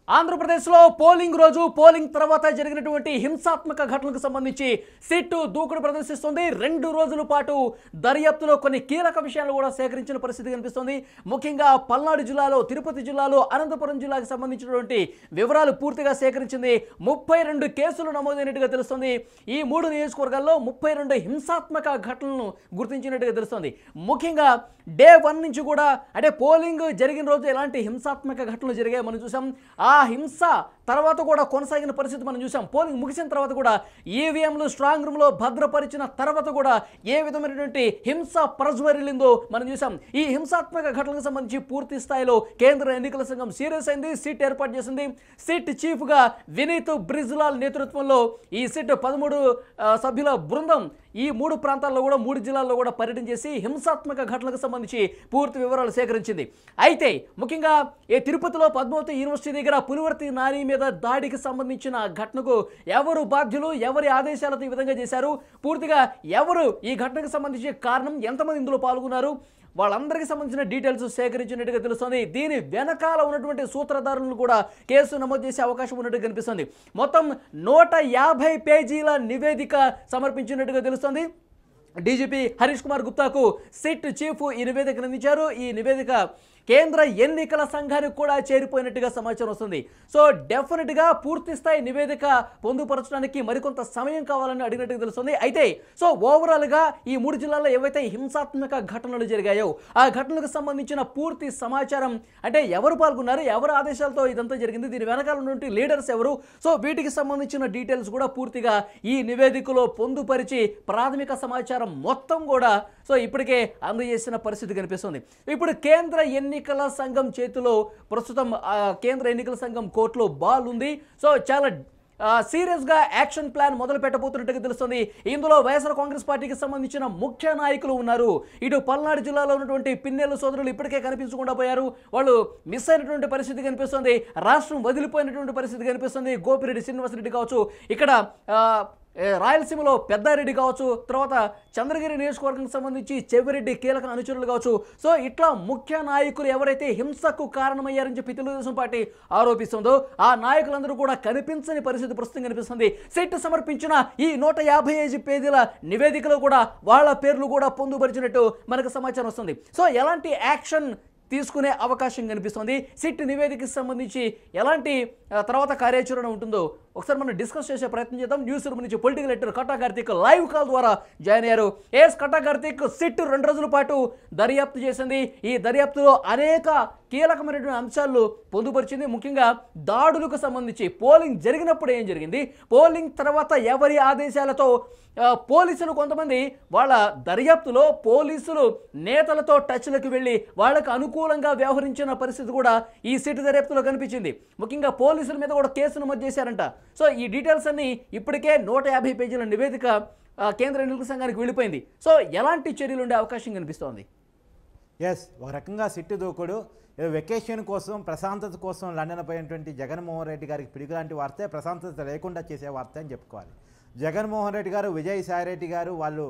ఆంధ్రప్రదేశ్లో పోలింగ్ రోజు పోలింగ్ తర్వాత జరిగినటువంటి హింసాత్మక ఘటనలకు సంబంధించి సిట్ దూకుడు ప్రదర్శిస్తుంది. 2 రోజుల పాటు దర్యాప్తులో కొన్ని కీలక విషయాలు కూడా సేకరించిన పరిస్థితి కనిపిస్తుంది. ముఖ్యంగా పల్నాడు జిల్లాలో, తిరుపతి జిల్లాలో, అనంతపురం జిల్లాకు సంబంధించినటువంటి వివరాలు పూర్తిగా సేకరించింది. 32 కేసులు నమోదైనట్టుగా తెలుస్తుంది. ఈ 3 నియోజకవర్గాల్లో 32 హింసాత్మక ఘటనలను గుర్తించినట్టుగా తెలుస్తుంది. ముఖ్యంగా డే 1 నుంచి కూడా అంటే పోలింగ్ జరిగిన రోజు ఎలాంటి హింసాత్మక ఘటనలు జరిగాయో మనం చూసాం. ఆ హింస తర్వాత కూడా కొనసాగిన పరిస్థితి మనం చూసాం. పోలింగ్ ముగిసిన తర్వాత కూడా ఈవీఎంలు స్ట్రాంగ్ రూమ్లో భద్రపరిచిన తర్వాత కూడా ఏ విధమైనటువంటి హింస ప్రజ్వరిల్లిందో మనం చూసాం. ఈ హింసాత్మక ఘటనలకు సంబంధించి పూర్తి స్థాయిలో కేంద్ర ఎన్నికల సంఘం సీరియస్ అయింది. సిట్ ఏర్పాటు చేసింది. సిట్ చీఫ్గా వినీత్ బ్రిజ్లాల్ నేతృత్వంలో ఈ సిట్ 13 సభ్యుల బృందం ఈ 3 ప్రాంతాల్లో కూడా 3 జిల్లాల్లో కూడా పర్యటన చేసి హింసాత్మక ఘటనలకు సంబంధించి పూర్తి వివరాలు సేకరించింది. అయితే ముఖ్యంగా ఈ తిరుపతిలో పద్మావతి యూనివర్సిటీ దగ్గర పులివర్తి నాని మీద దాడికి సంబంధించిన ఘటనకు ఎవరు బాధ్యులు, ఎవరి ఆదేశాలతో ఈ విధంగా చేశారు, పూర్తిగా ఎవరు ఈ ఘటనకు సంబంధించి కారణం, ఎంతమంది ఇందులో పాల్గొన్నారు, వాళ్ళందరికీ సంబంధించిన డీటెయిల్స్ సేకరించినట్టుగా తెలుస్తుంది. దీని వెనకాల ఉన్నటువంటి సూత్రధారులను కూడా కేసు నమోదు చేసే అవకాశం ఉన్నట్టుగా కనిపిస్తుంది. మొత్తం 150 పేజీల నివేదిక సమర్పించినట్టుగా తెలుస్తుంది. డీజీపీ హరీష్ కుమార్ గుప్తాకు సిట్ చీఫ్ ఈ నివేదికను అందించారు. ఈ నివేదిక కేంద్ర ఎన్నికల సంఘానికి కూడా చేరిపోయినట్టుగా సమాచారం వస్తుంది. సో డెఫినెట్గా పూర్తి స్థాయి నివేదిక పొందుపరచడానికి మరికొంత సమయం కావాలని అడిగినట్టుగా తెలుస్తుంది. అయితే సో ఓవరాల్గా ఈ 3 జిల్లాల్లో ఏవైతే హింసాత్మక ఘటనలు జరిగాయో ఆ ఘటనలకు సంబంధించిన పూర్తి సమాచారం, అంటే ఎవరు పాల్గొన్నారు, ఎవరి ఆదేశాలతో ఇదంతా జరిగింది, దీని వెనకాల ఉన్నటువంటి లీడర్స్ ఎవరు, సో వీటికి సంబంధించిన డీటెయిల్స్ కూడా పూర్తిగా ఈ నివేదికలో పొందుపరిచి ప్రాథమిక సమాచారం మొత్తం కూడా సో ఇప్పటికే అందజేసిన పరిస్థితి కనిపిస్తుంది. ఇప్పుడు కేంద్ర ఎన్నికల సంఘం చేతిలో ప్రస్తుతం కేంద్ర ఎన్నికల సంఘం కోర్టులో బాల్ ఉంది. సో చాలా సీరియస్గా యాక్షన్ ప్లాన్ మొదలు పెట్టబోతున్నట్టుగా తెలుస్తుంది. ఇందులో వైఎస్ఆర్ కాంగ్రెస్ పార్టీకి సంబంధించిన ముఖ్య నాయకులు ఉన్నారు. ఇటు పల్నాడు జిల్లాలో ఉన్నటువంటి పిన్నెల్లు సోదరులు ఇప్పటికే కనిపించకుండా పోయారు. వాళ్ళు మిస్ అయినటువంటి పరిస్థితి కనిపిస్తుంది. రాష్ట్రం వదిలిపోయినటువంటి పరిస్థితి కనిపిస్తుంది. గోపిరెడ్డి శ్రీనివాసరెడ్డి కావచ్చు, ఇక్కడ రాయలసీమలో పెద్దారెడ్డి కావచ్చు, తర్వాత చంద్రగిరి నియోజకవర్గానికి సంబంధించి చెవిరెడ్డి కీలక అనుచరులు కావచ్చు. సో ఇట్లా ముఖ్య నాయకులు ఎవరైతే హింసకు కారణమయ్యారని చెప్పి తెలుగుదేశం పార్టీ ఆరోపిస్తుందో ఆ నాయకులందరూ కూడా కనిపించని పరిస్థితి ప్రస్తుతం కనిపిస్తుంది. సిట్ సమర్పించిన ఈ 150 పేజీల నివేదికలో కూడా వాళ్ళ పేర్లు కూడా పొందుపరిచినట్టు మనకు సమాచారం వస్తుంది. సో ఎలాంటి యాక్షన్ తీసుకునే అవకాశం కనిపిస్తుంది, సిట్ నివేదికకి సంబంధించి ఎలాంటి తర్వాత కార్యాచరణ ఉంటుందో ఒకసారి మనం డిస్కస్ చేసే ప్రయత్నం చేద్దాం. న్యూస్ రూమ్ నుంచి పొలిటికల్ ఎడిటర్ కట్టా కార్తీక్ లైవ్ కాల్ ద్వారా జాయిన్ అయ్యారు. కట్టా కార్తీక్, సిట్ 2 రోజుల పాటు దర్యాప్తు చేసింది. ఈ దర్యాప్తులో అనేక కీలకమైనటువంటి అంశాలు పొందుపరిచింది. ముఖ్యంగా దాడులకు సంబంధించి పోలింగ్ జరిగినప్పుడు ఏం జరిగింది, పోలింగ్ తర్వాత ఎవరి ఆదేశాలతో పోలీసులు కొంతమంది వాళ్ళ దర్యాప్తులో పోలీసులు నేతలతో టచ్లకు వెళ్ళి వాళ్ళకు అనుకూలంగా వ్యవహరించిన పరిస్థితి కూడా ఈ సిట్ దర్యాప్తులో కనిపించింది. ముఖ్యంగా పోలీసుల మీద కూడా కేసు నమోదు చేశారంట. సో ఈ డీటెయిల్స్ అన్ని ఇప్పటికే 150 పేజీల నివేదిక కేంద్ర ఎన్నికల సంఘానికి వెళ్ళిపోయింది. సో ఎలాంటి చర్యలు ఉండే అవకాశం కనిపిస్తోంది? ఒక రకంగా సిట్టు దూకుడు వెకేషన్ కోసం, ప్రశాంతత కోసం లండన్ పోయినటువంటి జగన్మోహన్ రెడ్డి గారికి పిడుగులాంటి వార్తే, ప్రశాంతత లేకుండా చేసే వార్త అని చెప్పుకోవాలి. జగన్మోహన్ రెడ్డి గారు, విజయసాయి రెడ్డి గారు వాళ్ళు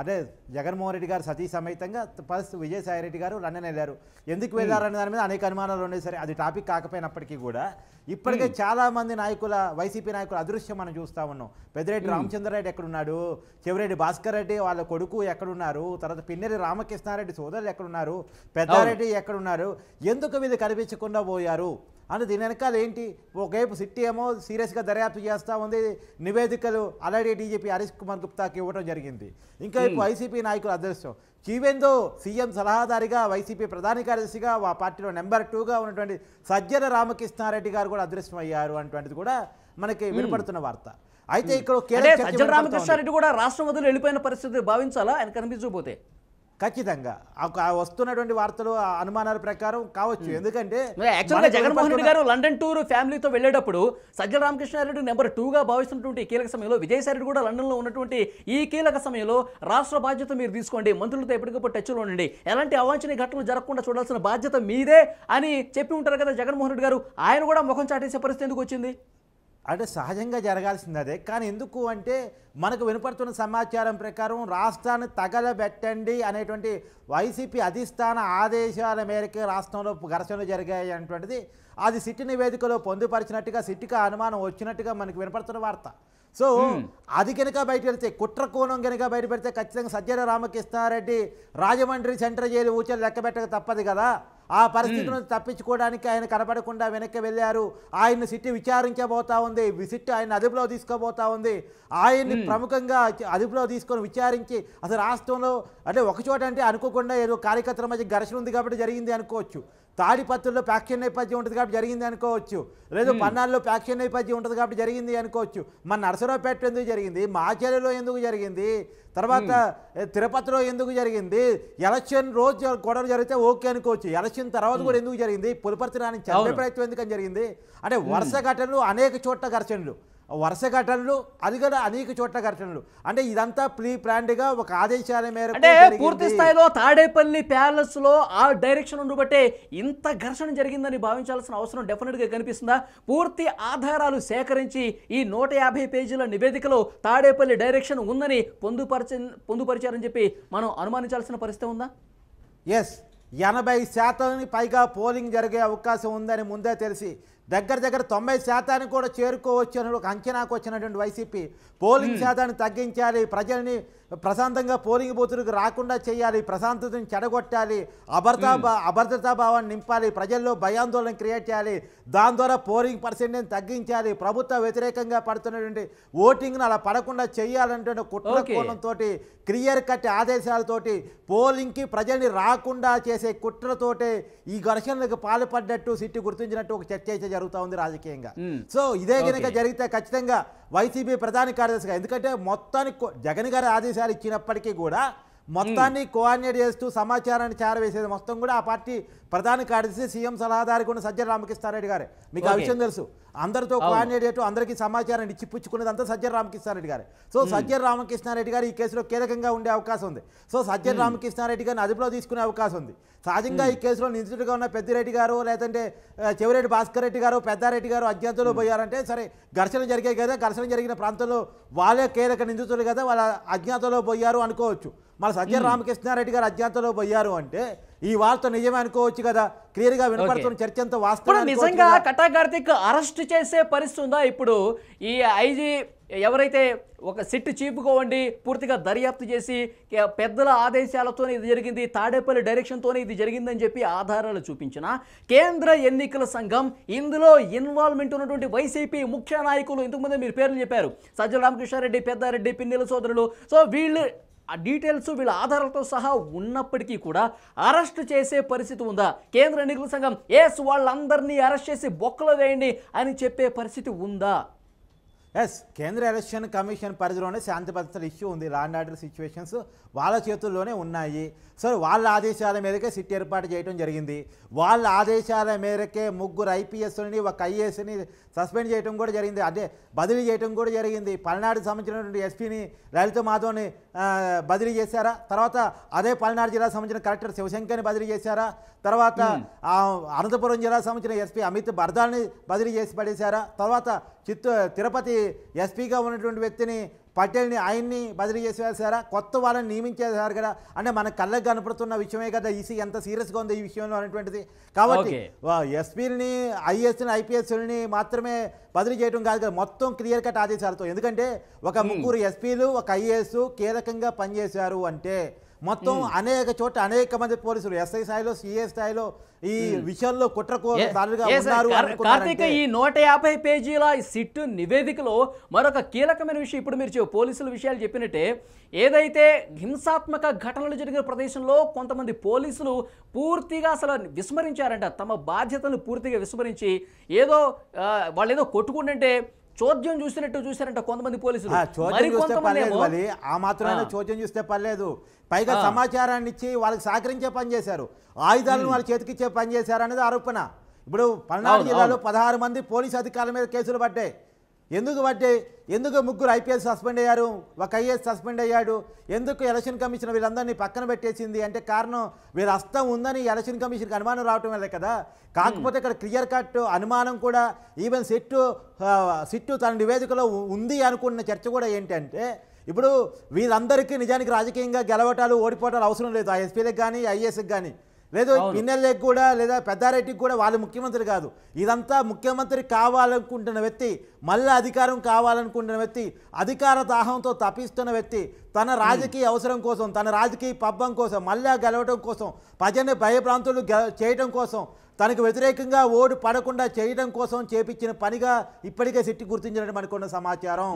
అదే జగన్మోహన్ రెడ్డి గారు సతీ సమేతంగా ఫస్ట్ విజయసాయి రెడ్డి గారు లండన్ వెళ్ళారు. ఎందుకు వెళ్ళారనే దాని మీద అనేక అనుమానాలు ఉన్నాయి. సరే, అది టాపిక్ కాకపోయినప్పటికీ కూడా ఇప్పటికే చాలామంది నాయకుల, వైసీపీ నాయకుల అదృశ్యం మనం చూస్తూ ఉన్నాం. పెద్దిరెడ్డి రామచంద్రరెడ్డి ఎక్కడున్నాడు, చెవిరెడ్డి భాస్కర్ రెడ్డి వాళ్ళ కొడుకు ఎక్కడున్నారు, తర్వాత పిన్నెరి రామకృష్ణారెడ్డి సోదరులు ఎక్కడున్నారు, పెద్దారెడ్డి ఎక్కడున్నారు, ఎందుకు వీళ్ళు కనిపించకుండా పోయారు అని దీని వెనకాల ఏంటి? ఒకవైపు సిట్ ఏమో సీరియస్గా దర్యాప్తు చేస్తూ ఉంది, నివేదికలు ఆల్రెడీ డీజీపీ హరీష్ కుమార్ గుప్తాకి ఇవ్వడం జరిగింది. ఇంకా వైపు వైసీపీ నాయకులు అదృష్టం, ఈవెందో సీఎం సలహాదారిగా, వైసీపీ ప్రధాన కార్యదర్శిగా, ఆ పార్టీలో నెంబర్ 2గా ఉన్నటువంటి సజ్జల రామకృష్ణారెడ్డి గారు కూడా అదృష్టం అయ్యారు అనేటువంటిది కూడా మనకి వినపడుతున్న వార్త. అయితే ఇక్కడ సజ్జల రామకృష్ణారెడ్డి కూడా రాష్ట్రం వదిలి వెళ్ళిపోయిన పరిస్థితి భావించాలా ఆయన కనిపించకపోతే? ఖచ్చితంగా వస్తున్నటువంటి వార్తలు అనుమానాల ప్రకారం కావచ్చు. ఎందుకంటే యాక్చువల్గా జగన్మోహన్ రెడ్డి గారు లండన్ టూర్ ఫ్యామిలీతో వెళ్ళేటప్పుడు సజ్జల రామకృష్ణారెడ్డి నెంబర్ 2గా భావిస్తున్నటువంటి కీలక సమయంలో విజయసాయి రెడ్డి కూడా లండన్లో ఉన్నటువంటి ఈ కీలక సమయంలో రాష్ట్ర బాధ్యత మీరు తీసుకోండి, మంత్రులతో ఎప్పటికప్పుడు టచ్లో ఉండండి, ఎలాంటి అవాంఛనీయ ఘటనలు జరగకుండా చూడాల్సిన బాధ్యత మీదే అని చెప్పి ఉంటారు కదా జగన్మోహన్ రెడ్డి గారు. ఆయన కూడా ముఖం చాటేసే పరిస్థితి ఎందుకు వచ్చింది? అంటే సహజంగా జరగాల్సింది అదే. కానీ ఎందుకు అంటే మనకు వినపడుతున్న సమాచారం ప్రకారం రాష్ట్రాన్ని తగలబెట్టండి అనేటువంటి వైసీపీ అధిష్టాన ఆదేశాల మేరకు రాష్ట్రంలో ఘర్షణలు జరిగాయి అనేటువంటిది అది సిట్ నివేదికలో పొందుపరిచినట్టుగా సిట్కి అనుమానం వచ్చినట్టుగా మనకు వినపడుతున్న వార్త. సో అది కనుక బయట పెడితే కుట్ర కోణం కనుక బయట పెడితే ఖచ్చితంగా సజ్జల రామకృష్ణారెడ్డి రాజమండ్రి సెంట్రల్ జైలు ఊచలు లెక్క పెట్టక తప్పదు కదా. ఆ పరిస్థితులను తప్పించుకోవడానికి ఆయన కనపడకుండా వెనక్కి వెళ్ళారు. ఆయన్ని సిట్టు విచారించబోతా ఉంది, సిట్టు ఆయన అదుపులో తీసుకోబోతా ఉంది. ఆయన్ని ప్రముఖంగా అదుపులో తీసుకొని విచారించి అసలు రాష్ట్రంలో అంటే ఒకచోట అంటే అనుకోకుండా ఏదో కార్యకర్తల మధ్య ఘర్షణ ఉంది కాబట్టి జరిగింది అనుకోవచ్చు, తాడిపత్రుల్లో ప్యాక్షన్ నేపథ్యం ఉంటుంది కాబట్టి జరిగింది అనుకోవచ్చు, లేదు పన్నాల్లో ప్యాక్షన్ నేపథ్యం ఉంటుంది కాబట్టి జరిగింది అనుకోవచ్చు. మన నరసరావుపేట ఎందుకు జరిగింది, మాచేరిలో ఎందుకు జరిగింది, తర్వాత తిరుపతిలో ఎందుకు జరిగింది, ఎలక్షన్ రోజు గొడవ జరిగితే ఓకే అనుకోవచ్చు, ఎలక్షన్ తర్వాత కూడా ఎందుకు జరిగింది, పులిపర్తి రాని చంపే ప్రయత్నం ఎందుకని జరిగింది అంటే వరుస ఘటనలు, అనేక చోట్ల ఘర్షణలు, వరుస ఘటనలు, అది కూడా అనేక చోట్ల ఘటనలు. అంటే ఇదంతా ప్రీ ప్లాన్డ్గా ఒక ఆదేశాల మేరకు అంటే పూర్తి స్థాయిలో తాడేపల్లి ప్యాలెస్ లో ఆ డైరెక్షన్ ఉండబట్టే ఇంత ఘర్షణ జరిగిందని భావించాల్సిన అవసరం డెఫినెట్ గా కనిపిస్తుందా? పూర్తి ఆధారాలు సేకరించి ఈ 150 పేజీల నివేదికలో తాడేపల్లి డైరెక్షన్ ఉందని పొందుపరిచారని చెప్పి మనం అనుమానించాల్సిన పరిస్థితి ఉందా? ఎస్, 80% పైగా పోలింగ్ జరిగే అవకాశం ఉందని ముందే తెలిసి దగ్గర 90% కూడా చేరుకోవచ్చు అని ఒక అంచనాకు వచ్చినటువంటి వైసీపీ పోలింగ్ శాతాన్ని తగ్గించాలి, ప్రజల్ని ప్రశాంతంగా పోలింగ్ బూతులకు రాకుండా చేయాలి, ప్రశాంతతను చెడగొట్టాలి, అభద్రతా భావాన్ని నింపాలి, ప్రజల్లో భయాందోళన క్రియేట్ చేయాలి, దాని ద్వారా పోలింగ్ పర్సెంటేజ్ తగ్గించాలి, ప్రభుత్వ వ్యతిరేకంగా పడుతున్నటువంటి ఓటింగ్ను అలా పడకుండా చేయాలంటే కుట్ర కోణంతో క్లియర్ కట్ ఆదేశాలతోటి పోలింగ్కి ప్రజల్ని రాకుండా చేసే కుట్రతోటే ఈ ఘర్షణలకు పాల్పడ్డట్టు సిట్టు గుర్తించినట్టు ఒక చర్చ అయితే జరుగుతూ ఉంది రాజకీయంగా. సో ఇదే కనుక జరిగితే ఖచ్చితంగా వైసీపీ ప్రధాన కార్యదర్శిగా, ఎందుకంటే మొత్తానికి జగన్ గారి ఆదేశాలు ఇచ్చినప్పటికీ కూడా మొత్తాన్ని కోఆర్డినేట్ చేస్తూ సమాచారాన్ని చేరవేసేది మొత్తం కూడా ఆ పార్టీ ప్రధాన కార్యదర్శి సీఎం సలహాదారు కూడా సజ్జల రామకృష్ణారెడ్డి గారే. మీకు ఆ విషయం తెలుసు, అందరితో కోఆర్డినేట్ చేయటం, అందరికీ సమాచారాన్ని ఇచ్చిపుచ్చుకునేది అంతా సజ్జల రామకృష్ణారెడ్డి గారే. సో సజ్జల రామకృష్ణారెడ్డి గారు ఈ కేసులో కీలకంగా ఉండే అవకాశం ఉంది. సో సజ్జల రామకృష్ణారెడ్డి గారిని అదుపులో తీసుకునే అవకాశం ఉంది. సహజంగా ఈ కేసులో నిందితుడిగా ఉన్న పెద్దిరెడ్డి గారు, లేదంటే చెవిరెడ్డి భాస్కర్ రెడ్డి గారు, పెద్దారెడ్డి గారు అజ్ఞాతంలో పోయారంటే సరే, ఘర్షణ జరిగాయి కదా, ఘర్షణ జరిగిన ప్రాంతంలో వాళ్ళే కీలక నిందితులు కదా, వాళ్ళ అజ్ఞాతంలో పోయారు అనుకోవచ్చు. మన సజ్జల రామకృష్ణారెడ్డి గారు అజ్ఞాతంలో పోయారు అంటే ఈ వార్త నిజమే అనుకోవచ్చు కదా. క్లియర్ గా వినపడుతున్న చర్చ అంతా వాస్తవం. నిజంగా కటా కార్తిక్ అరెస్ట్ చేసే పరిస్థితి ఉందా ఇప్పుడు? ఈ ఐజీ ఎవరైతే ఒక సిట్ చీఫ్గా ఉండి పూర్తిగా దర్యాప్తు చేసి పెద్దల ఆదేశాలతోనే ఇది జరిగింది, తాడేపల్లి డైరెక్షన్తోనే ఇది జరిగిందని చెప్పి ఆధారాలు చూపించిన కేంద్ర ఎన్నికల సంఘం, ఇందులో ఇన్వాల్వ్మెంట్ ఉన్నటువంటి వైసీపీ ముఖ్య నాయకులు, ఇంతకుముందే మీరు పేర్లు చెప్పారు, సజ్జల రామకృష్ణారెడ్డి, పెద్దారెడ్డి, పిన్నెల సోదరులు, సో వీళ్ళు ఆ డీటెయిల్స్ వీళ్ళ ఆధారాలతో సహా ఉన్నప్పటికీ కూడా అరెస్ట్ చేసే పరిస్థితి ఉందా? కేంద్ర ఎన్నికల సంఘం వాళ్ళందరినీ అరెస్ట్ చేసి బొక్కలో వేయండి అని చెప్పే పరిస్థితి ఉందా? ఎస్, కేంద్ర ఎలక్షన్ కమిషన్ పరిధిలోనే శాంతి భద్రతల ఇష్యూ ఉంది, లా అండ్ ఆర్డర్ సిచ్యువేషన్స్ వాళ్ళ చేతుల్లోనే ఉన్నాయి. సో వాళ్ళ ఆదేశాల మేరకే సిట్ ఏర్పాటు చేయడం జరిగింది. వాళ్ళ ఆదేశాల మేరకే 3 ఐపీఎస్ని, 1 ఐఏఎస్ని సస్పెండ్ చేయడం కూడా జరిగింది, అదే బదిలీ చేయడం కూడా జరిగింది. పల్నాడుకి సంబంధించినటువంటి ఎస్పీని లలిత మాధవ్ని బదిలీ చేశారా, తర్వాత అదే పల్నాడు జిల్లాకు సంబంధించిన కలెక్టర్ శివశంకర్ని బదిలీ చేశారా, తర్వాత అనంతపురం జిల్లాకు సంబంధించిన ఎస్పీ అమిత్ బర్దాల్ని బదిలీ చేసి పడేశారా, తర్వాత తిరుపతి ఎస్పీగా ఉన్నటువంటి వ్యక్తిని పటేల్ని ఆయన్ని బదిలీ చేసి వేశారా, కొత్త వాళ్ళని నియమించేశారు కదా. అంటే మన కళ్ళకు కనపడుతున్న విషయమే కదా ఈసీ ఎంత సీరియస్గా ఉంది ఈ విషయంలో అనేటువంటిది. కాబట్టి ఎస్పీని, ఐఏఎస్ని, ఐపీఎస్ని మాత్రమే బదిలీ చేయడం కాదు కదా, మొత్తం క్లియర్ కట్ ఆదేశాలతో. ఎందుకంటే ఒక 3 ఎస్పీలు, 1 ఐఏఎస్ కీలకంగా పనిచేశారు అంటే మొత్తం అనేక చోట్ల అనేక మంది పోలీసులు ఎస్ఐ స్థాయిలో, సిఏ స్థాయిలో ఈ విషయంలో కుట్రకోదారులుగా ఉన్నారు. కార్తీక్, ఈ 150 పేజీల సిట్ నివేదికలో మరొక కీలకమైన విషయం, ఇప్పుడు మీరు పోలీసుల విషయాలు చెప్పినట్టే, ఏదైతే హింసాత్మక ఘటనలు జరిగిన ప్రదేశంలో కొంతమంది పోలీసులు పూర్తిగా అసలు విస్మరించారంట, తమ బాధ్యతను పూర్తిగా విస్మరించి ఏదో వాళ్ళు ఏదో కొట్టుకుంటుంటే చోద్యం చూసారంట కొంతమంది పోలీసులు. ఆ మాత్రమే చోద్యం చూస్తే పర్లేదు, పైగా సమాచారాన్ని ఇచ్చి వాళ్ళకి సహకరించే పని చేశారు, ఆయుధాలను వాళ్ళ చేతికిచ్చే పని చేశారు అనేది ఆరోపణ. ఇప్పుడు పల్నాడు జిల్లాలో 16 మంది పోలీసు అధికారుల మీద కేసులు పడ్డాయి. ఎందుకు ముగ్గురు ఐపీఎస్ సస్పెండ్ అయ్యారు, ఒక ఐఏఎస్ సస్పెండ్ అయ్యాడు, ఎందుకు ఎలక్షన్ కమిషన్ వీళ్ళందరినీ పక్కన పెట్టేసింది అంటే కారణం వీళ్ళ హస్తం ఉందని ఎలక్షన్ కమిషన్కి అనుమానం రావటం వల్లే కదా. కాకపోతే ఇక్కడ క్లియర్ కట్ అనుమానం కూడా ఈవెన్ సిట్టు తన నివేదికలో ఉంది అనుకున్న చర్చ కూడా ఏంటంటే ఇప్పుడు వీళ్ళందరికీ నిజానికి రాజకీయంగా గెలవటాలు ఓడిపోవటాలు అవసరం లేదు. ఆ ఎస్పీలకు కానీ ఐఏఎస్కి కానీ లేదు, పిన్నెల్లకు కూడా లేదా పెద్దారెడ్డికి కూడా వాళ్ళు ముఖ్యమంత్రి కాదు. ఇదంతా ముఖ్యమంత్రి కావాలనుకుంటున్న వ్యక్తి, మళ్ళీ అధికారం కావాలనుకుంటున్న వ్యక్తి, అధికార దాహంతో తప్పిస్తున్న వ్యక్తి, తన రాజకీయ అవసరం కోసం, తన రాజకీయ పబ్బం కోసం, మళ్ళీ గెలవడం కోసం, ప్రజల్ని భయభ్రాంతులు చేయడం కోసం, తనకు వ్యతిరేకంగా ఓటు పడకుండా చేయడం కోసం చేపించిన పనిగా ఇప్పటికే సిట్టి గుర్తించినట్టు మనకున్న సమాచారం.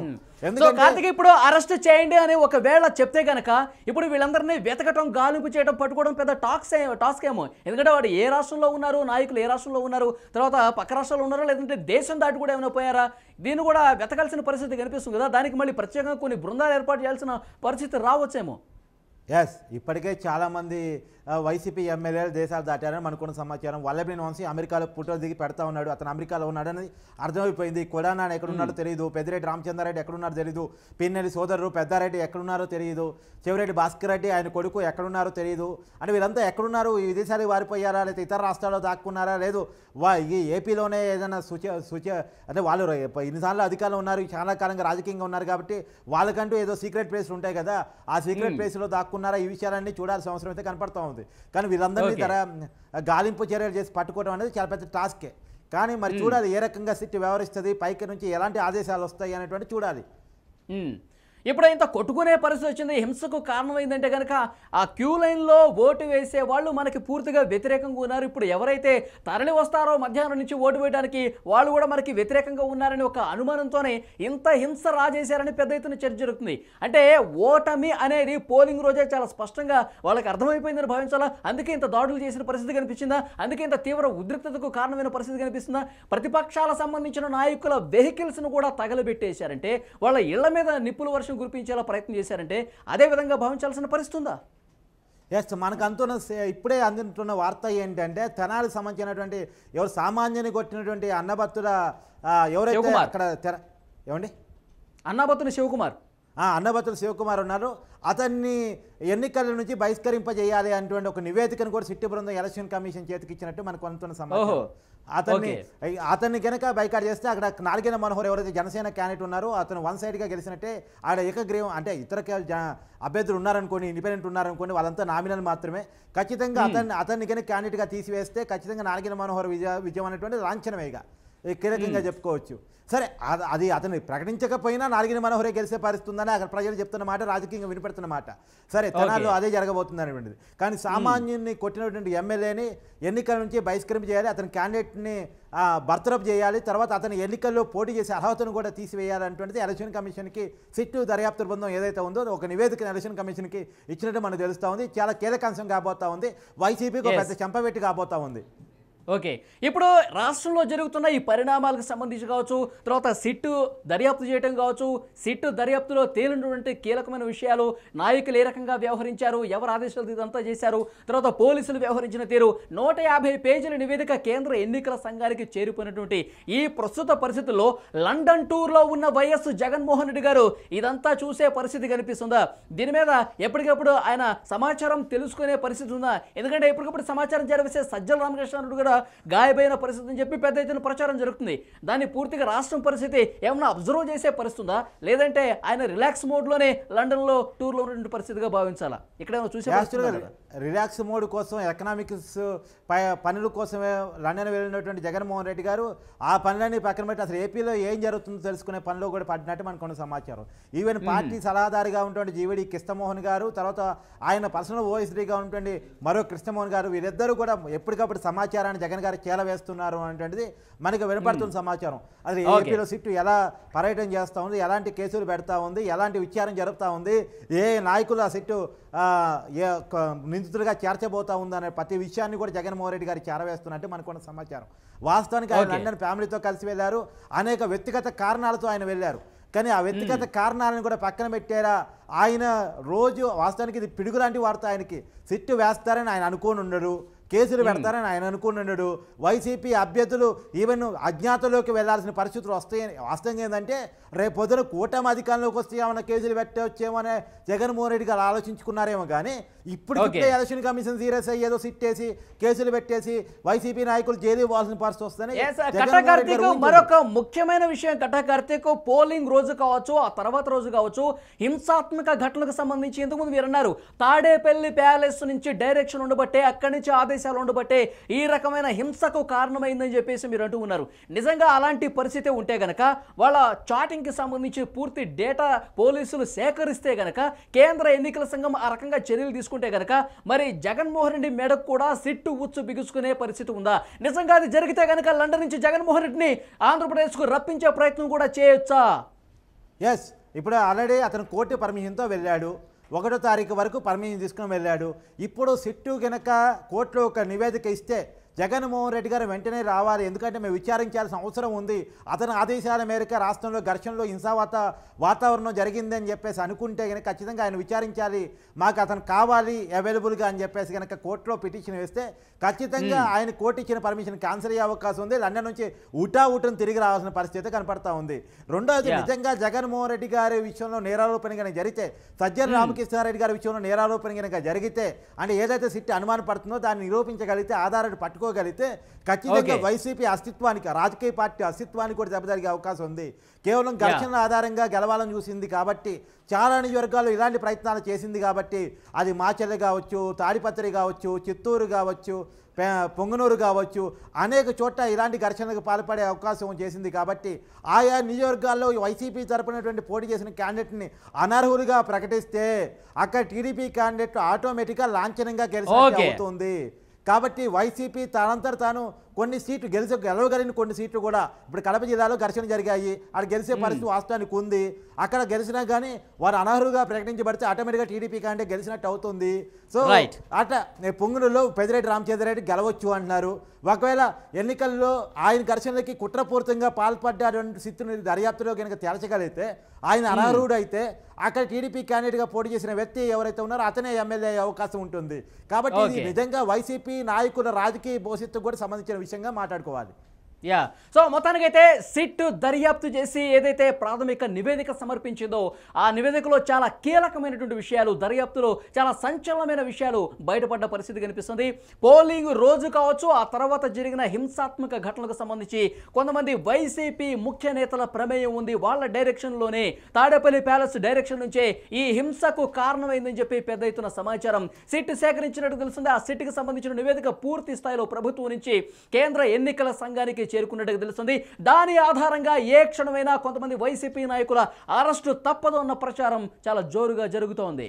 ఎందుకంటే ఇప్పుడు అరెస్ట్ చేయండి అని ఒకవేళ చెప్తే గనక ఇప్పుడు వీళ్ళందరినీ వెతకటం, గాలింపు చేయడం, పట్టుకోవడం పెద్ద టాస్క్ ఏమో. ఎందుకంటే వాడు ఏ రాష్ట్రంలో ఉన్నారు, నాయకులు ఏ రాష్ట్రంలో ఉన్నారు, తర్వాత పక్క రాష్ట్రాల్లో ఉన్నారా, లేదంటే దేశం దాటి కూడా ఏమైనా పోయారా, దీన్ని కూడా వెతకాల్సిన పరిస్థితి కనిపిస్తుంది కదా. దానికి మళ్ళీ ప్రత్యేకంగా కొన్ని బృందాలు ఏర్పాటు చేయాల్సిన పరిస్థితి రావచ్చేమో. ఎస్, ఇప్పటికే చాలామంది వైసీపీ ఎమ్మెల్యేలు దేశాలు దాటారని మనకున్న సమాచారం. వల్లభనేని వంశీ అమెరికాలో ఫోటోలు దిగి పెడతా ఉన్నాడు, అతను అమెరికాలో ఉన్నాడని అర్థమైపోయింది. కొడానాడు ఎక్కడున్నాడో తెలియదు, పెద్దిరెడ్డి రామచంద్రారెడ్డి ఎక్కడున్నారో తెలియదు, పిన్నెల్లి సోదరుడు పెద్దారెడ్డి ఎక్కడున్నారో తెలియదు, చెవిరెడ్డి భాస్కర్ రెడ్డి ఆయన కొడుకు ఎక్కడున్నారో తెలియదు. అంటే వీళ్ళంతా ఎక్కడున్నారు, విదేశాలకు వారిపోయారా, లేకపోతే ఇతర రాష్ట్రాల్లో దాక్కున్నారా, లేదు ఈ ఏపీలోనే ఏదైనా అంటే వాళ్ళు ఇన్నిసార్లు అధికారంలో ఉన్నారు, చాలా కాలంగా రాజకీయంగా ఉన్నారు కాబట్టి వాళ్ళకంటూ ఏదో సీక్రెట్ ప్లేస్లు ఉంటాయి కదా, ఆ సీక్రెట్ ప్లేస్లో దాక్కున్నారా, ఈ విషయాలన్నీ చూడాల్సిన అవసరం అయితే కనపడతా ఉంది. కానీ వీళ్ళందరినీ గాలింపు చర్యలు చేసి పట్టుకోవడం అనేది చాలా పెద్ద టాస్కే. కానీ మరి చూడాలి ఏ రకంగా సిట్ వ్యవహరిస్తుంది, పైకి నుంచి ఎలాంటి ఆదేశాలు వస్తాయి అనేటువంటి చూడాలి. ఇప్పుడు ఇంత కొట్టుకునే పరిస్థితి వచ్చింది. హింసకు కారణమైందంటే కనుక ఆ క్యూ లైన్లో ఓటు వేసే వాళ్ళు మనకి పూర్తిగా వ్యతిరేకంగా ఉన్నారు. ఇప్పుడు ఎవరైతే తరలి వస్తారో మధ్యాహ్నం నుంచి ఓటు వేయడానికి వాళ్ళు కూడా మనకి వ్యతిరేకంగా ఉన్నారని ఒక అనుమానంతోనే ఇంత హింస రాజేశారని పెద్ద ఎత్తున చర్చ జరుగుతుంది. అంటే ఓటమి అనేది పోలింగ్ రోజే చాలా స్పష్టంగా వాళ్ళకి అర్థమైపోయిందని భావించాలా. అందుకే ఇంత దాడులు చేసిన పరిస్థితి కనిపించిందా, అందుకే ఇంత తీవ్ర ఉద్రిక్తతకు కారణమైన పరిస్థితి కనిపిస్తుందా. ప్రతిపక్షాలకు సంబంధించిన నాయకుల వెహికల్స్ను కూడా తగలబెట్టేశారంటే, వాళ్ళ ఇళ్ల మీద నిప్పుల వర్షం గురిపించేలా ప్రయత్నం చేశారంటే అదే విధంగా భావించాల్సిన పరిస్థితి ఉందా? ఎస్, మనకు ఇప్పుడే అందుతున్న వార్త ఏంటంటే తెనాలికి సంబంధించినటువంటి ఎవరు సామాన్యుని కొట్టినటువంటి అన్నబత్తుల ఎవరైతే అక్కడ ఏమండి అన్నబత్తుని శివకుమార్ అన్నబత్తుల శివకుమార్ ఉన్నారు, అతన్ని ఎన్నికల నుంచి బహిష్కరింపజేయాలి అటువంటి ఒక నివేదికను కూడా సిట్టి బృందం ఎలక్షన్ కమిషన్ చేతికి ఇచ్చినట్టు మనకు అందుతున్న సమాచారం. అతన్ని కనుక బైకాట్ చేస్తే అక్కడ నాలుగేన మనోహర్ ఎవరైతే జనసేన క్యాండిడేట్ ఉన్నారో అతను వన్ సైడ్గా గెలిచినట్టే. ఆడ ఏకగ్రీవం అంటే ఇతర అభ్యర్థులు ఉన్నారనుకోండి, ఇండిపెండెంట్ ఉన్నారనుకోండి, వాళ్ళంతా నామినల్ మాత్రమే. ఖచ్చితంగా అతన్ని కనుక క్యాండిడేట్గా తీసివేస్తే ఖచ్చితంగా నాలుగేన మనోహర్ విజయం అనేటువంటి లాంఛనమేగా కీలకంగా చెప్పుకోవచ్చు. సరే, అది అతను ప్రకటించకపోయినా నాలుగిన మనోహరే గెలిచే పరిస్థితుందని అక్కడ ప్రజలు చెప్తున్న మాట, రాజకీయంగా వినపడుతున్న మాట. సరే, తెనాల్లో అదే జరగబోతుంది అనేటువంటిది. కానీ సామాన్యుని కొట్టినటువంటి ఎమ్మెల్యేని ఎన్నికల నుంచి బహిష్కరింపు చేయాలి, అతని క్యాండిడేట్ని బర్తరఫ్ చేయాలి, తర్వాత అతని ఎన్నికల్లో పోటీ చేసే అర్హతను కూడా తీసివేయాలనేటువంటిది ఎలక్షన్ కమిషన్కి సిట్టు దర్యాప్తు బృందం ఏదైతే ఉందో ఒక నివేదికను ఎలక్షన్ కమిషన్కి ఇచ్చినట్టు మనకు తెలుస్తూ ఉంది. చాలా కీలక అంశం కాబోతా ఉంది, వైసీపీకి ఒక పెద్ద చెంపపెట్టి కాబోతా ఉంది. ఓకే, ఇప్పుడు రాష్ట్రంలో జరుగుతున్న ఈ పరిణామాలకు సంబంధించి కావచ్చు, తర్వాత సిట్టు దర్యాప్తు చేయడం కావచ్చు, సిట్టు దర్యాప్తులో తేలినటువంటి కీలకమైన విషయాలు, నాయకులు ఏ రకంగా వ్యవహరించారు, ఎవరు ఆదేశాలు ఇదంతా చేశారు, తర్వాత పోలీసులు వ్యవహరించిన తీరు, 150 పేజీల నివేదిక కేంద్ర ఎన్నికల సంఘానికి చేరిపోయినటువంటి ఈ ప్రస్తుత పరిస్థితుల్లో లండన్ టూర్లో ఉన్న వైఎస్ జగన్మోహన్ రెడ్డి గారు ఇదంతా చూసే పరిస్థితి కనిపిస్తుందా? దీని మీద ఎప్పటికప్పుడు ఆయన సమాచారం తెలుసుకునే పరిస్థితి ఉందా? ఎందుకంటే ఎప్పటికప్పుడు సమాచారం చేరవేసే సజ్జల రామకృష్ణారెడ్డి కూడా గాయపడిన పరిస్థితి అని చెప్పి పెద్ద ఎత్తున ప్రచారం జరుగుతుంది. దాన్ని పూర్తిగా రాష్ట్రం పరిస్థితి ఏమన్నా అబ్జర్వ్ చేసే పరిస్థితుందా, లేదంటే ఆయన రిలాక్స్ మోడ్లోనే లండన్లో టూర్లో ఉన్నటువంటి పరిస్థితిగా భావించాలా? ఇక్కడ చూసే రిలాక్స్ మోడ్ కోసం, ఎకనామిక్స్ పనుల కోసమే లండన్ వెళ్ళినటువంటి జగన్మోహన్ రెడ్డి గారు ఆ పనులన్నీ పక్కన పెట్టి అసలు ఏపీలో ఏం జరుగుతుందో తెలుసుకునే పనిలో కూడా పడినట్టు మనకున్న సమాచారం. ఈవెన్ పార్టీ సలహాదారిగా ఉన్నటువంటి జీవీడి కృష్ణమోహన్ గారు, తర్వాత ఆయన పర్సనల్ ఓఎస్డీగా ఉన్నటువంటి మరో కృష్ణమోహన్ గారు, వీరిద్దరూ కూడా ఎప్పటికప్పుడు సమాచారాన్ని జగన్ గారు చేలవేస్తున్నారు అనేటువంటిది మనకు వినపడుతున్న సమాచారం. అది ఏపీలో సిట్టు ఎలా పర్యటన చేస్తూ ఉంది, ఎలాంటి కేసులు పెడతా ఉంది, ఎలాంటి విచారణ జరుపుతూ ఉంది, ఏ నాయకులు ఆ సిట్టు నిందితులుగా చేర్చబోతా ఉందనే ప్రతి విషయాన్ని కూడా జగన్మోహన్ రెడ్డి గారు చేరవేస్తున్నట్టు మనకున్న సమాచారం. వాస్తవానికి ఆయన లండన్ ఫ్యామిలీతో కలిసి వెళ్ళారు, అనేక వ్యక్తిగత కారణాలతో ఆయన వెళ్ళారు. కానీ ఆ వ్యక్తిగత కారణాలను కూడా పక్కన పెట్టారా, ఆయన రోజు వాస్తవానికి ఇది పిడుగు లాంటి వార్త, ఆయనకి సిట్టు వేస్తారని ఆయన అనుకోని ఉండరు. కేసులు పెడతారని ఆయన అనుకున్నాడు. వైసీపీ అభ్యర్థులు ఈవెన్ అజ్ఞాతంలోకి వెళ్లాల్సిన పరిస్థితులు వాస్తవంగా ఏంటంటే రేపు పొద్దున కూటమి అధికారంలోకి వస్తే ఏమైనా కేసులు పెట్టవచ్చేమో అనే జగన్మోహన్ రెడ్డి గారు ఆలోచించుకున్నారేమో కానీ ఇప్పటికిప్పుడే ఎలక్షన్ కమిషన్ సీరియస్ అయ్యి ఏదో సిట్టేసి కేసులు పెట్టేసి వైసీపీ నాయకులు జైలు పోవాల్సిన పరిస్థితి వస్తుందని మరొక ముఖ్యమైన విషయం కార్తీక్ పోలింగ్ రోజు కావచ్చు ఆ తర్వాత రోజు కావచ్చు హింసాత్మక ఘటనలకు సంబంధించి ఇంతకుముందు మీరు అన్నారు తాడేపల్లి ప్యాలెస్ నుంచి డైరెక్షన్ ఉండబట్టే అక్కడి నుంచి ఆదేశాలు ఉండబట్టే ఈ రకమైన హింసకు కారణమైందని చెప్పేసి మీరు అంటూ ఉన్నారు. నిజంగా అలాంటి పరిస్థితి ఉంటే గనక వాళ్ళ చాటింగ్ కి సంబంధించి పూర్తి డేటా పోలీసులు సేకరిస్తే గనక కేంద్ర ఎన్నికల సంఘం ఆ రకంగా చర్యలు తీసుకుంటే గనక మరి జగన్మోహన్ రెడ్డి మేడకు కూడా సిట్టు ఉచ్చు బిగుసుకునే పరిస్థితి ఉందా? నిజంగా అది జరిగితే గనక లండన్ నుంచి జగన్మోహన్ రెడ్డిని ఆంధ్రప్రదేశ్కు రప్పించే ప్రయత్నం కూడా చేయొచ్చా? ఎస్, ఇప్పుడు ఆల్రెడీ అతను కోర్టు పర్మిషన్తో వెళ్ళాడు. 1వ తారీఖు వరకు పర్మిషన్ తీసుకుని వెళ్ళాడు. ఇప్పుడు సిట్టు కనుక కోర్టులో ఒక నివేదిక ఇస్తే జగన్మోహన్ రెడ్డి గారు వెంటనే రావాలి, ఎందుకంటే మేము విచారించాల్సిన అవసరం ఉంది. అతని ఆదేశాల మేరకు రాష్ట్రంలో ఘర్షణలో వాతావరణం జరిగిందని చెప్పేసి అనుకుంటే కనుక ఖచ్చితంగా ఆయన విచారించాలి, మాకు అతను కావాలి అవైలబుల్గా అని చెప్పేసి కనుక కోర్టులో పిటిషన్ వేస్తే ఖచ్చితంగా ఆయన కోర్టు ఇచ్చిన పర్మిషన్ క్యాన్సిల్ అయ్యే అవకాశం ఉంది. లండన్ నుంచి ఉటాను తిరిగి రావాల్సిన పరిస్థితి కనపడతా ఉంది. రెండోది, నిజంగా జగన్మోహన్ రెడ్డి గారి విషయంలో నేరారోపణ కనుక జరిగితే, సజ్జల రామకృష్ణారెడ్డి గారి విషయంలో నేరారోపణ కనుక జరిగితే, అంటే ఏదైతే సిట్ అనుమానం పడుతుందో దాన్ని నిరూపించగలిగితే, ఆధారాలు పట్టుకోగలిగితే ఖచ్చితంగా వైసీపీ అస్తిత్వానికి, రాజకీయ పార్టీ అస్తిత్వానికి కూడా దెబ్బతలిగే అవకాశం ఉంది. కేవలం ఘర్షణల ఆధారంగా గెలవాలని చూసింది కాబట్టి, చాలా నియోజకవర్గాల్లో ఇలాంటి ప్రయత్నాలు చేసింది కాబట్టి, అది మాచర్ల కావచ్చు, తాడిపత్రి కావచ్చు, చిత్తూరు కావచ్చు, పొంగనూరు కావచ్చు, అనేక చోట్ల ఇలాంటి ఘర్షణలకు పాల్పడే అవకాశం చేసింది కాబట్టి ఆయా నియోజకవర్గాల్లో వైసీపీ తరపునటువంటి పోటీ చేసిన క్యాండిడేట్ని అనర్హులుగా ప్రకటిస్తే అక్కడ టీడీపీ క్యాండిడేట్ ఆటోమేటిక్గా లాంఛనంగా గెలిచినట్టు అవుతుంది. కాబట్టి వైసీపీ తనంతట తాను కొన్ని సీట్లు గెలవగలిగిన కొన్ని సీట్లు కూడా ఇప్పుడు కడప జిల్లాలో ఘర్షణ జరిగాయి, అక్కడ గెలిచే పరిస్థితి వాస్తవానికి ఉంది. అక్కడ గెలిచినా కానీ వారు అనర్హులుగా ప్రకటించబడితే ఆటోమేటిక్గా టీడీపీ కంటే గెలిచినట్టు అవుతుంది. సో అట్లా పొంగునూరులో పెద్దిరెడ్డి రామచంద్రారెడ్డి గెలవచ్చు అంటున్నారు. ఒకవేళ ఎన్నికల్లో ఆయన ఘర్షణలకి కుట్రపూరితంగా పాల్పడ్డాటువంటి స్థితిని దర్యాప్తులో కనుక తేల్చగలిగితే, ఆయన అనర్హుడు అయితే అక్కడ టీడీపీ క్యాండిడేట్గా పోటీ చేసిన వ్యక్తి ఎవరైతే ఉన్నారో అతనే ఎమ్మెల్యే అయ్యే అవకాశం ఉంటుంది. కాబట్టి ఇది నిజంగా వైసీపీ నాయకుల రాజకీయ భవిష్యత్తుకు కూడా సంబంధించిన విషయంగా మాట్లాడుకోవాలి. సో మొత్తానికైతే సిట్ దర్యాప్తు చేసి ఏదైతే ప్రాథమిక నివేదిక సమర్పించిందో ఆ నివేదికలో చాలా కీలకమైనటువంటి విషయాలు, దర్యాప్తులో చాలా సంచలనమైన విషయాలు బయటపడ్డ పరిస్థితి కనిపిస్తుంది. పోలింగ్ రోజు కావచ్చు, ఆ తర్వాత జరిగిన హింసాత్మక ఘటనలకు సంబంధించి కొంతమంది వైసీపీ ముఖ్య నేతల ప్రమేయం ఉంది. వాళ్ళ డైరెక్షన్లోనే, తాడేపల్లి ప్యాలెస్ డైరెక్షన్ నుంచే ఈ హింసకు కారణమైందని చెప్పి పెద్ద ఎత్తున సమాచారం సిట్ సేకరించినట్టు తెలుస్తుంది. ఆ సిట్కి సంబంధించిన నివేదిక పూర్తి స్థాయిలో ప్రభుత్వం నుంచి కేంద్ర ఎన్నికల సంఘానికి చేరుకున్నట్టుగా తెలుస్తుంది. దాని ఆధారంగా ఏ క్షణమైనా కొంతమంది వైసీపీ నాయకుల అరెస్టు తప్పదు అన్న ప్రచారం చాలా జోరుగా జరుగుతోంది.